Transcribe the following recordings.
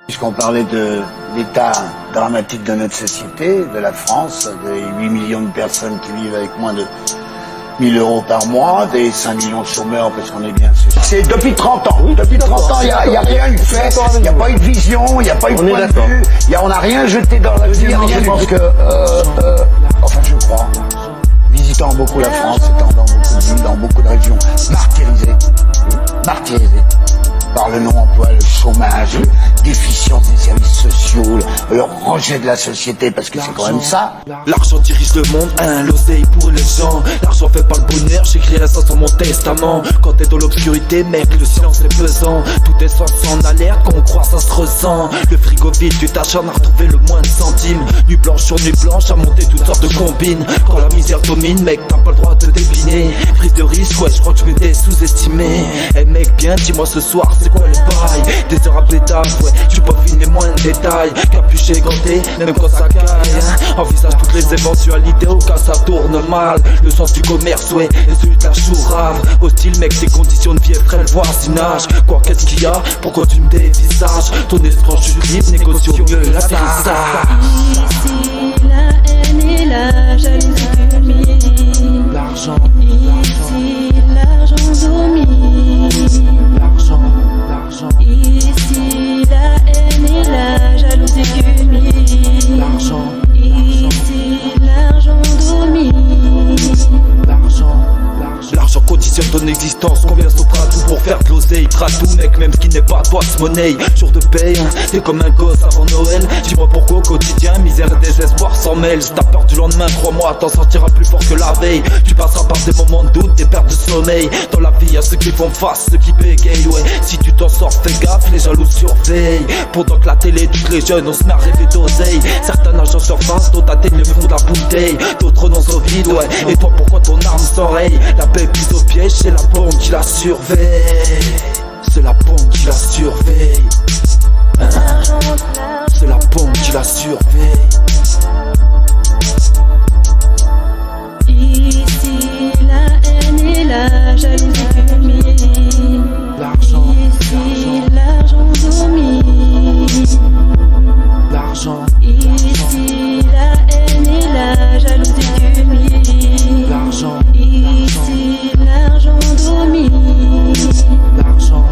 Puisqu'on parlait de l'état dramatique de notre société, de la France, des 8 millions de personnes qui vivent avec moins de 1000 euros par mois, des 5 millions de chômeurs parce qu'on est bien société. C'est depuis 30 ans. Depuis 30 ans, il n'y a rien eu de fait, il n'y a pas eu de vision, il n'y a pas eu de point de vue, on n'a rien jeté dans la vie, rien. Je pense que, enfin je crois, visitant beaucoup la France, étant dans beaucoup de villes, dans beaucoup de régions, martyrisées par le non-emploi, le chômage, déficience des services sociaux, le rejet de la société, parce que c'est quand même ça. L'argent dirige le monde, l'oseille pour les gens. L'argent fait pas le bonheur, j'écrirai ça sur mon testament. Quand t'es dans l'obscurité, mec, le silence est pesant. Tout est sans alerte, quand on croit ça se ressent. Le frigo vide, tu t'acharnes à retrouver le moins de centimes. Nuit blanche sur nuit blanche, à monter toutes sortes de combines. Quand la misère domine, mec, t'as pas le droit de décliner. Prise de risque, ouais, je crois que je m'étais sous-estimé. Eh mec, bien, dis-moi ce soir, c'est quoi le bail? Des heures à pétale, ouais, tu peux finir moins de détails. Capuché, ganté, même quand ça caille, envisage toutes les éventualités au cas ça tourne mal. Le sens du commerce, ouais, et celui de la chourave. Hostile, mec, tes conditions de vie effraient le voisinage. Quoi, qu'est-ce qu'il y a? Pourquoi tu me dévisages? Ton escroc, je suis libre, négocie au mieux l'atterrissage. Ici, la haine et la jalousie culminent. L'argent, ici, l'argent domine. l'argent. Ici, la haine et la jalousie culminent. L'argent, ici, l'argent domine. L'argent conditionne ton existence. Combien sautera tout pour faire de l'oseille? Fera tout, mec, même ce qui n'est pas toi, se monnaie. Jour de paye, t'es comme un gosse avant Noël. Dis-moi pourquoi au quotidien, misère et désespoir s'en mêlent. Si t'as peur du lendemain, crois-moi, t'en sortiras plus fort que la veille. Tu passeras par des moments de doute, des pertes de sommeil. Dans la vie, y'a ceux qui font face, ceux qui bégayent, ouais. Si tu t'en sors, fais gaffe, les jaloux surveillent. Pendant que la télé, tous les jeunes, on se met à rêver d'oseille. Certains nagent en surface, d'autres atteignent le fond de la bouteille. D'autres renoncent au vide, ouais. Et toi, pourquoi ton arme s'enraye? La paix pise au piège, c'est la bombe qui la surveille. C'est la bombe qui la surveille. C'est la bombe qui la surveille. Ici, la haine et la jalousie culminent. L'argent, ici, l'argent domine. l'argent, Ici, la haine et la jalousie culminent. l'argent, Ici, l'argent domine. l'argent.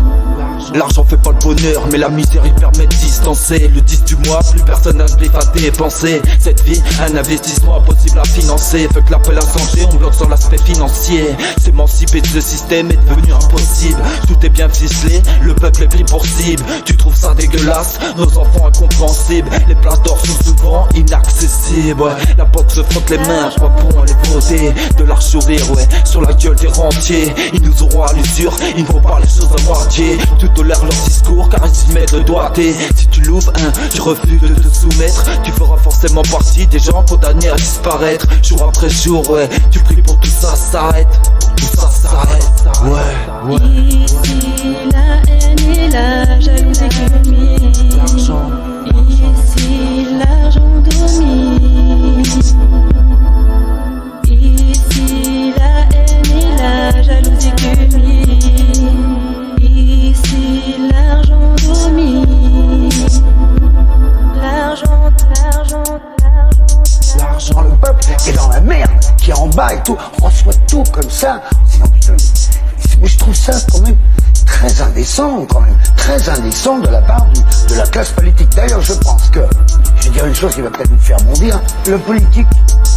L'argent fait pas le bonheur, mais la misère il permet de distancer. Le 10 du mois, plus personne n'a de à dépenser. Cette vie, un investissement impossible à financer. Fait que l'appel à changer, on bloque sur l'aspect financier. S'émanciper de ce système est devenu impossible. Tout est bien ficelé, le peuple est pris pour cible. Tu trouves ça dégueulasse, nos enfants incompréhensibles. Les places d'or sont souvent inaccessibles, ouais. La banque se frotte les mains, pas bon à les poser. De leur sourire, ouais, sur la gueule des rentiers. Ils nous auront à l'usure, ils ne font pas les choses à moitié. Tu tolères leur discours car ils y mettent le doigté. Si tu l'ouvres, tu refuses de te soumettre. Tu feras forcément partie des gens condamnés à disparaître. Jour après jour, ouais, tu pries pour que tout ça s'arrête. Tout ça s'arrête, ouais. Ici, la haine et la jalousie culminent. L'argent, ici, l'argent domine. Ici, la haine et la jalousie culminent. Ici, l'argent domine. L'argent. L'argent, le peuple qui est dans la merde, qui est en bas et tout, reçoit tout comme ça. Mais je trouve ça quand même très indécent, très indécent de la part de la classe politique. D'ailleurs, je pense que, je vais dire une chose qui va peut-être vous faire bondir, le politique,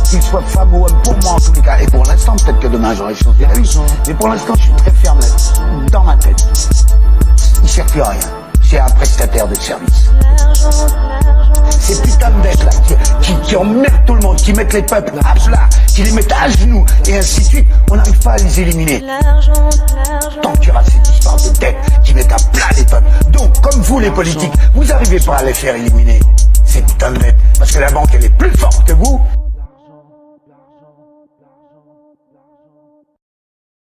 qu'il soit femme ou homme, pour moi en tous les cas, et pour l'instant, peut-être que demain j'aurai changé d'avis, mais pour l'instant, je suis très ferme là-dessus, dans ma tête. Il sert plus à rien. C'est un prestataire de service. Ces putains de bêtes là, qui emmerdent tout le monde, qui mettent les peuples à plat, qui les mettent à genoux, et ainsi de suite, on n'arrive pas à les éliminer. Tant qu'il y aura cette histoire de dettes qui mettent à plat les peuples. Donc, comme vous les politiques, vous n'arrivez pas à les faire éliminer, ces putains de bêtes, parce que la banque elle est plus forte que vous.